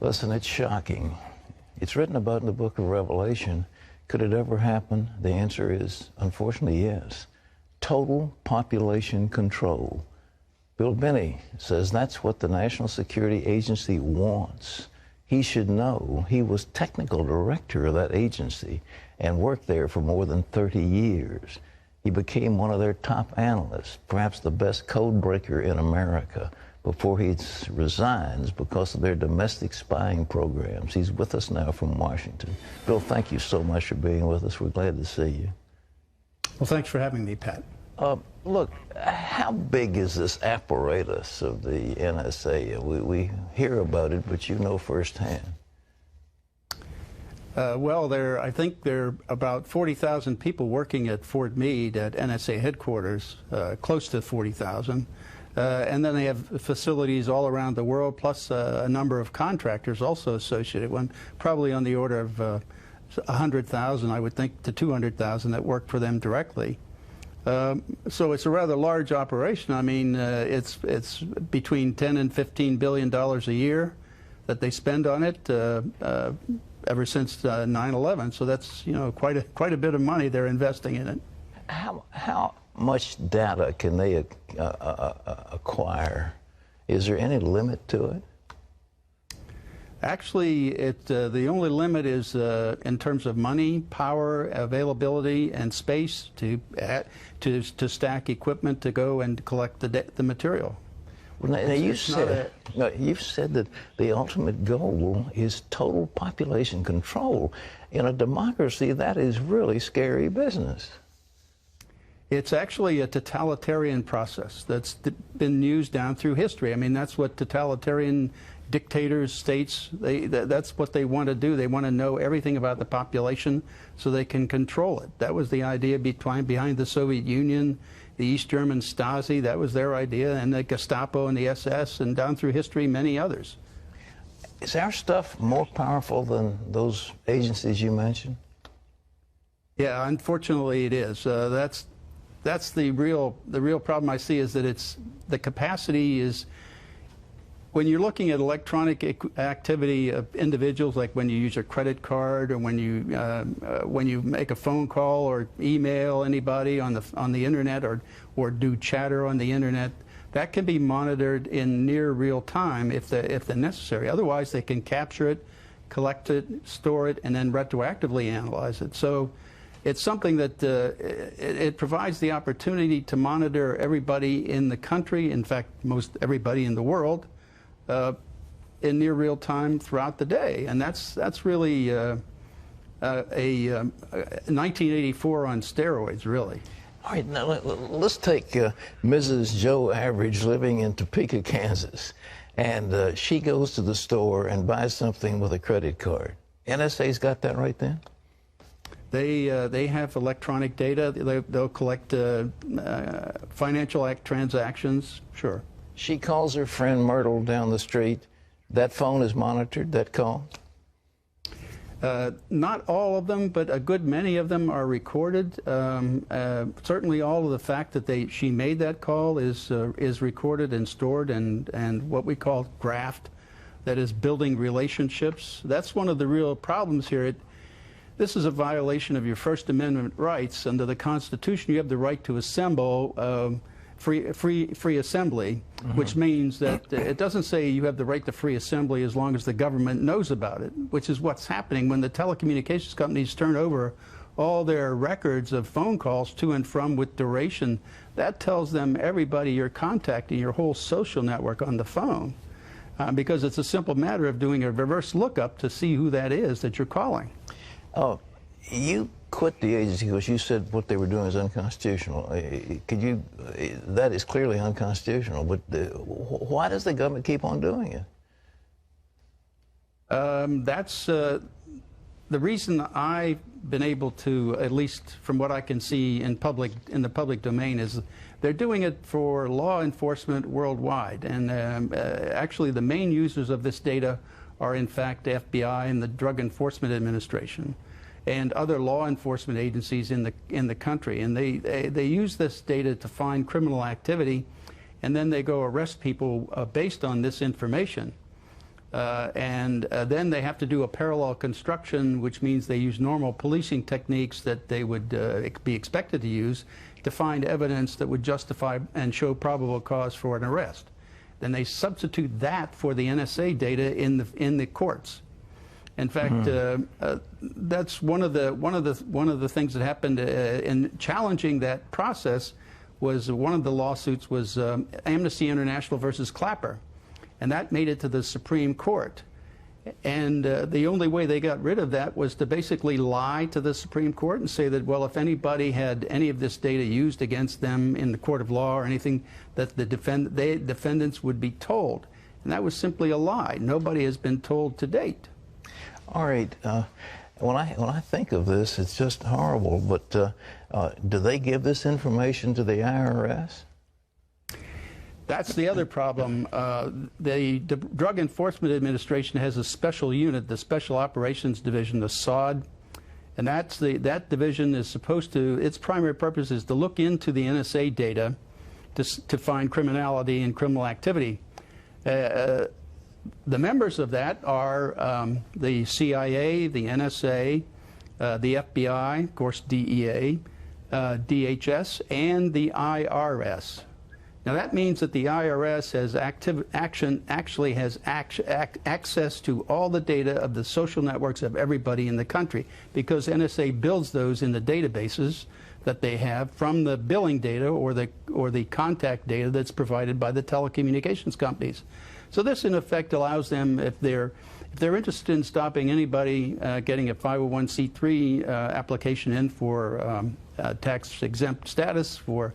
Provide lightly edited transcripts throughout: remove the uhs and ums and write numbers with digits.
Listen, it's shocking. It's written about in the book of Revelation. Could it ever happen? The answer is, unfortunately, yes. Total population control. Bill Binney says that's what the National Security Agency wants. He should know. He was technical director of that agency and worked there for more than 30 years. He became one of their top analysts, perhaps the best code breaker in America, before he resigns because of their domestic spying programs. He's with us now from Washington. Bill, thank you so much for being with us. We're glad to see you. Well, thanks for having me, Pat. Look, how big is this apparatus of the NSA? We hear about it, but you know firsthand. Well, I think there are about 40,000 people working at Fort Meade at NSA headquarters, close to 40,000. And then they have facilities all around the world, plus a number of contractors also associated with, probably on the order of 100,000, I would think, to 200,000 that work for them directly. So it's a rather large operation. I mean, it's between $10 and $15 billion a year that they spend on it ever since 9/11. So that's, you know, quite a bit of money they're investing in it. How much data can they acquire? Is there any limit to it? Actually, the only limit is in terms of money, power, availability, and space to stack equipment to go and collect the material. Well, now you've said that the ultimate goal is total population control. In a democracy, that is really scary business. It's actually a totalitarian process that's been used down through history. I mean, that's what totalitarian dictators, states, that's what they want to do. They want to know everything about the population so they can control it. That was the idea behind the Soviet Union, the East German Stasi. That was their idea, and the Gestapo and the SS, and down through history, many others. Is our stuff more powerful than those agencies you mentioned? Yeah, unfortunately it is. That's the real problem I see, is that the capacity is, when you're looking at electronic activity of individuals, like when you use your credit card, or when you make a phone call or email anybody on the internet, or do chatter on the internet, that can be monitored in near real time if they're necessary. Otherwise, they can capture it, collect it, store it, and then retroactively analyze it. So it's something that it provides the opportunity to monitor everybody in the country, in fact, most everybody in the world, in near real time throughout the day. And that's really a 1984 on steroids, really. All right, now let's take Mrs. Joe Average living in Topeka, Kansas, and she goes to the store and buys something with a credit card. NSA's got that right then? They have electronic data. They'll collect financial transactions, sure. She calls her friend Myrtle down the street. That phone is monitored, that call? Not all of them, but a good many of them are recorded. Certainly all of the fact that she made that call is recorded and stored, and what we call graphed, that is building relationships. That's one of the real problems here. This is a violation of your First Amendment rights. Under the Constitution, you have the right to assemble, free assembly, which means that it doesn't say you have the right to free assembly as long as the government knows about it, which is what's happening when the telecommunications companies turn over all their records of phone calls to and from with duration. That tells them everybody you're contacting, your whole social network on the phone, because it's a simple matter of doing a reverse lookup to see who that is that you're calling. Oh, you quit the agency because you said what they were doing is unconstitutional. That is clearly unconstitutional, but why does the government keep on doing it? That's the reason I've been able to, at least from what I can see in the public domain, is they're doing it for law enforcement worldwide. And actually the main users of this data are in fact FBI and the Drug Enforcement Administration and other law enforcement agencies in the country. And they use this data to find criminal activity, and then they go arrest people based on this information. Then they have to do a parallel construction, which means they use normal policing techniques that they would be expected to use to find evidence that would justify and show probable cause for an arrest. Then they substitute that for the NSA data in the courts. In fact, that's one of the things that happened in challenging that process. Was one of the lawsuits was Amnesty International versus Clapper, and that made it to the Supreme Court. And the only way they got rid of that was to basically lie to the Supreme Court and say that, well, if anybody had any of this data used against them in the court of law or anything, that the defendants would be told. And that was simply a lie. Nobody has been told to date. All right. When I think of this, it's just horrible. But do they give this information to the IRS? That's the other problem. The Drug Enforcement Administration has a special unit, the Special Operations Division, the SOD, and that division is supposed to, its primary purpose is to look into the NSA data to find criminality and criminal activity. The members of that are the CIA, the NSA, the FBI, of course DEA, DHS, and the IRS. Now that means that the IRS has actually has access to all the data of the social networks of everybody in the country, because NSA builds those in the databases that they have from the billing data or the contact data that's provided by the telecommunications companies. So this in effect allows them, if they're interested in stopping anybody getting a 501c3 application in for tax exempt status for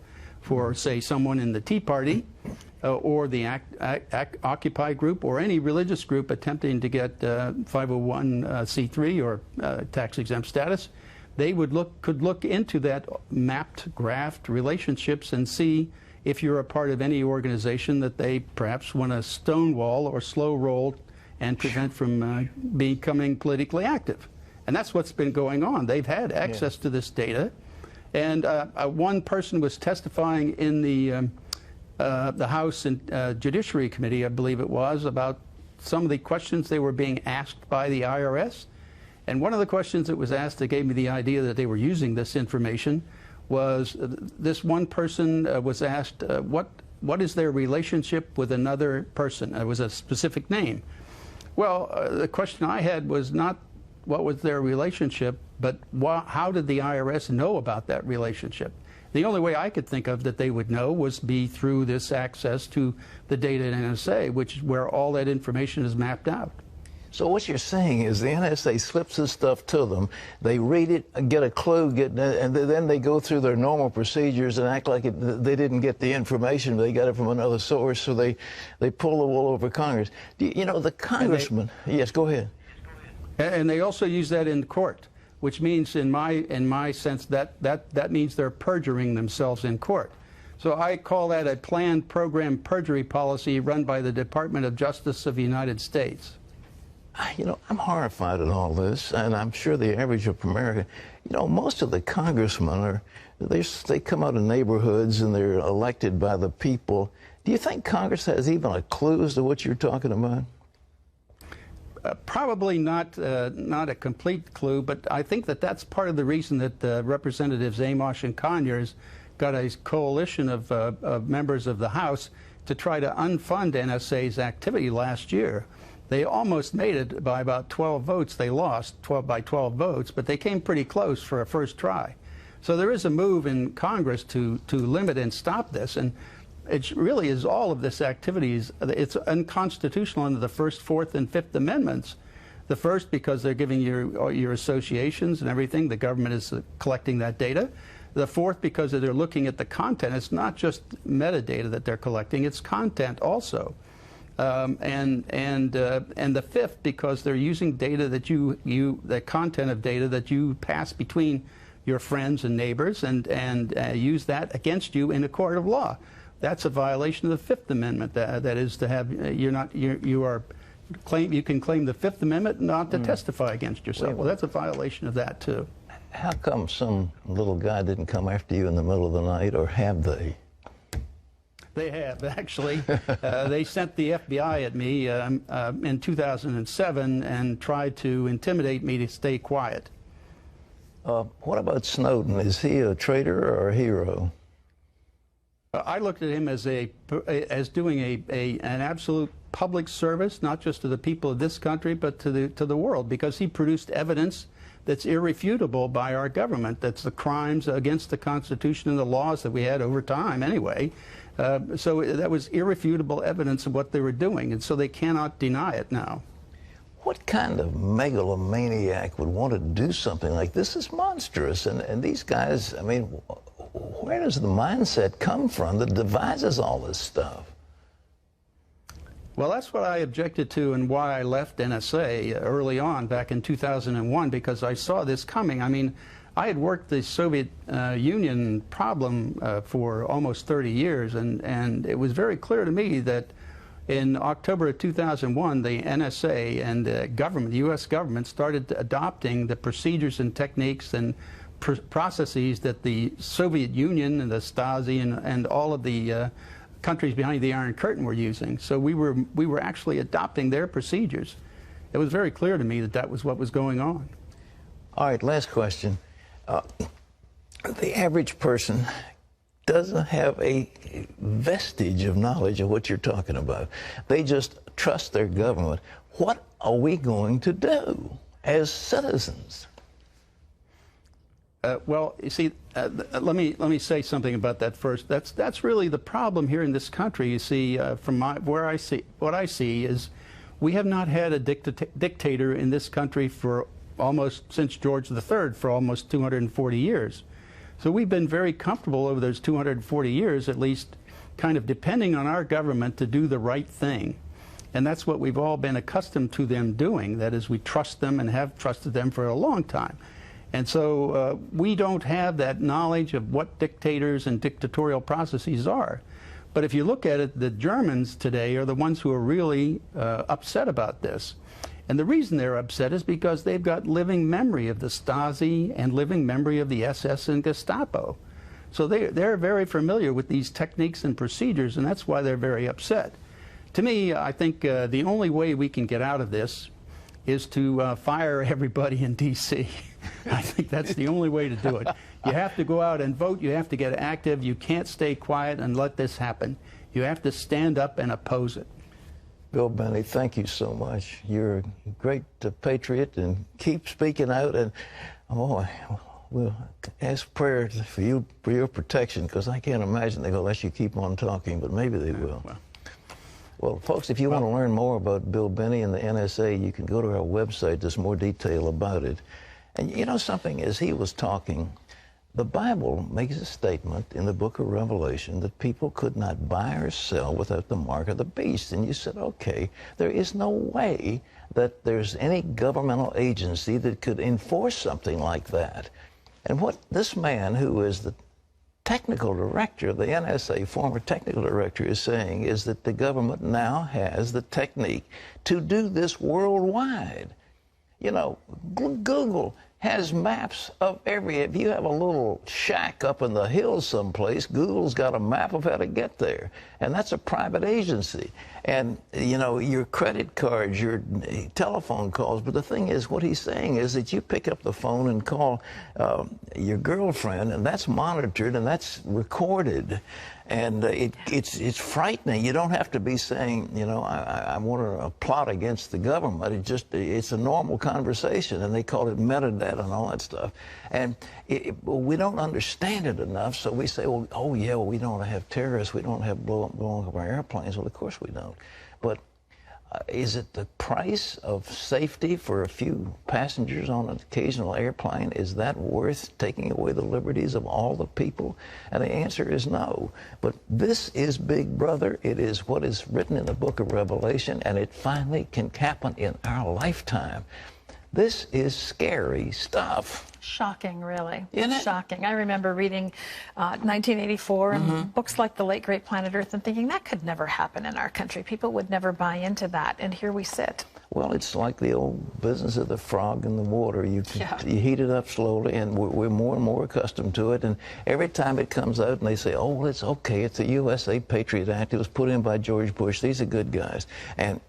say someone in the Tea Party or the Occupy group or any religious group attempting to get 501c3 or tax exempt status, they could look into that mapped, graphed relationships and see if you're a part of any organization that they perhaps want to stonewall or slow roll and prevent from becoming politically active. And that's what's been going on. They've had access to this data. And one person was testifying in the House and Judiciary Committee, I believe it was, about some of the questions they were being asked by the IRS. And one of the questions that was asked that gave me the idea that they were using this information was this one person was asked, what is their relationship with another person? It was a specific name. Well, the question I had was not what was their relationship, but how did the IRS know about that relationship? The only way I could think of that they would know was be through this access to the data in NSA, which is where all that information is mapped out. So what you're saying is the NSA slips this stuff to them, they read it, get a clue, and then they go through their normal procedures and act like they didn't get the information, they got it from another source, so they pull the wool over Congress. You know, the congressman... Yes, go ahead. And they also use that in court, which means, in my sense, that means they're perjuring themselves in court. So I call that a planned program perjury policy run by the Department of Justice of the United States. You know, I'm horrified at all this, and I'm sure the average of America, you know, most of the congressmen they come out of neighborhoods and they're elected by the people. Do you think Congress has even a clue as to what you're talking about? Probably not a complete clue, but I think that that's part of the reason that Representatives Amos and Conyers got a coalition of members of the House to try to unfund NSA's activity last year. They almost made it by about 12 votes. They lost 12 by 12 votes, but they came pretty close for a first try. So there is a move in Congress to limit and stop this, and it really is all of this activity. It's unconstitutional under the First, Fourth, and Fifth Amendments. The first, because they're giving your associations and everything. The government is collecting that data. The fourth, because they're looking at the content. It's not just metadata that they're collecting; it's content also. And the fifth, because they're using data that the content of data that you pass between your friends and neighbors, and use that against you in a court of law. That's a violation of the Fifth Amendment. That is to have you can claim the Fifth Amendment not to testify against yourself. Well, that's a violation of that too. How come some little guy didn't come after you in the middle of the night, or have they? They have, actually. They sent the FBI at me in 2007 and tried to intimidate me to stay quiet. What about Snowden? Is he a traitor or a hero? I looked at him as doing an absolute public service, not just to the people of this country, but to the world, because he produced evidence that's irrefutable by our government. That's the crimes against the Constitution and the laws that we had over time anyway. So that was irrefutable evidence of what they were doing, and so they cannot deny it now. What kind of megalomaniac would want to do something like this? Is monstrous. And these guys, I mean, where does the mindset come from that devises all this stuff? Well, that's what I objected to and why I left NSA early on back in 2001, because I saw this coming. I mean, I had worked the Soviet Union problem for almost 30 years, and it was very clear to me that in October of 2001, the NSA and the government, the U.S. government, started adopting the procedures and techniques and processes that the Soviet Union and the Stasi and all of the countries behind the Iron Curtain were using. So we were actually adopting their procedures. It was very clear to me that that was what was going on. All right, last question. The average person doesn't have a vestige of knowledge of what you're talking about. They just trust their government. What are we going to do as citizens? Well, you see, let me say something about that first. That's really the problem here in this country. You see, from what I see is we have not had a dictator in this country for almost since George III, for almost 240 years. So we've been very comfortable over those 240 years, at least, kind of depending on our government to do the right thing. And that's what we've all been accustomed to them doing. That is, we trust them and have trusted them for a long time. And so we don't have that knowledge of what dictators and dictatorial processes are. But if you look at it, the Germans today are the ones who are really upset about this. And the reason they're upset is because they've got living memory of the Stasi and living memory of the SS and Gestapo. So they're very familiar with these techniques and procedures, and that's why they're very upset. To me, I think the only way we can get out of this is to fire everybody in D.C. I think that's the only way to do it. You have to go out and vote. You have to get active. You can't stay quiet and let this happen. You have to stand up and oppose it. Bill Binney, thank you so much. You're a great patriot, and keep speaking out. And oh, we'll ask prayer for your protection, because I can't imagine they're going to let you keep on talking, but maybe they will. Well, folks, if you want to learn more about Bill Binney and the NSA, you can go to our website. There's more detail about it. And you know something, as he was talking, the Bible makes a statement in the book of Revelation that people could not buy or sell without the mark of the beast. And you said, okay, there is no way that there's any governmental agency that could enforce something like that. And what this man, who is the technical director of the NSA, former technical director, is saying is that the government now has the technique to do this worldwide. You know, Google has maps of if you have a little shack up in the hills someplace, Google's got a map of how to get there. And that's a private agency. And, you know, your credit cards, your telephone calls. But the thing is, what he's saying is that you pick up the phone and call your girlfriend, and that's monitored and that's recorded. And it's frightening. You don't have to be saying, you know, I want to plot against the government. It's a normal conversation, and they call it metadata and all that stuff. And we don't understand it enough, so we say, well, oh yeah, well, we don't have terrorists, we don't have blowing up our airplanes. Well, of course we don't. But is it the price of safety for a few passengers on an occasional airplane? Is that worth taking away the liberties of all the people? And the answer is no. But this is Big Brother. It is what is written in the book of Revelation, and it finally can happen in our lifetime. This is scary stuff. Shocking, really. Isn't it? Shocking. I remember reading 1984 and books like The Late Great Planet Earth and thinking that could never happen in our country. People would never buy into that, and here we sit. Well, it's like the old business of the frog in the water. You Yeah. you heat it up slowly, and we're more and more accustomed to it. And every time it comes out and they say, oh, well, it's okay, it's the USA Patriot Act. It was put in by George Bush. These are good guys. And